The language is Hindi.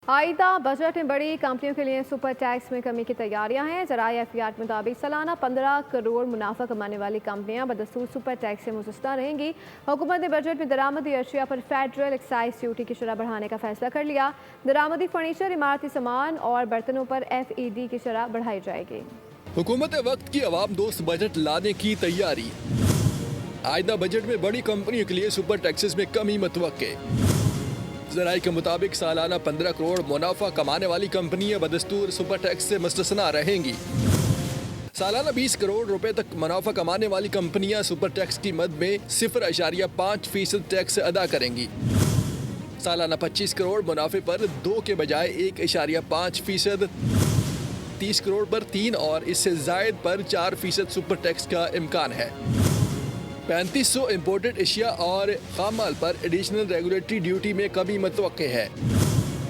आइंदा बजट में बड़ी कंपनियों के लिए सुपर टैक्स में कमी की तैयारियां हैं। ज़राए एहतियात के मुताबिक सालाना 15 करोड़ मुनाफा कमाने वाली कंपनियां बदस्तूर सुपर टैक्स से मुस्तस्ना रहेंगी। हुकूमत ने बजट में दरामदी अशिया पर फेडरल एक्साइज ड्यूटी की शरह बढ़ाने का फैसला कर लिया। दरामदी फर्नीचर, इमारती सामान और बर्तनों पर FED की शरह बढ़ाई जाएगी। हुकूमत वक्त की अवाम दोस्त बजट लाने की तैयारी। आइंदा बजट में बड़ी कंपनियों के लिए सुपर टैक्सेस में कमी मुतवक्के। ज़राए के मुताबिक सालाना 15 करोड़ मुनाफा कमाने वाली कंपनियां बदस्तूर सुपर टैक्स से मुस्तस्ना रहेंगी। सालाना 20 करोड़ रुपए तक मुनाफा कमाने वाली कंपनियां सुपर टैक्स की मद में 0.5% टैक्स अदा करेंगी। सालाना 25 करोड़ मुनाफे पर 2 के बजाय 1.5%, 30 करोड़ पर 3 और इससे जायद पर 4% सुपर टैक्स का इम्कान है। 3500 इम्पोर्टेड एशिया और खाम माल पर एडिशनल रेगुलेटरी ड्यूटी में कमी मुतवक्के है।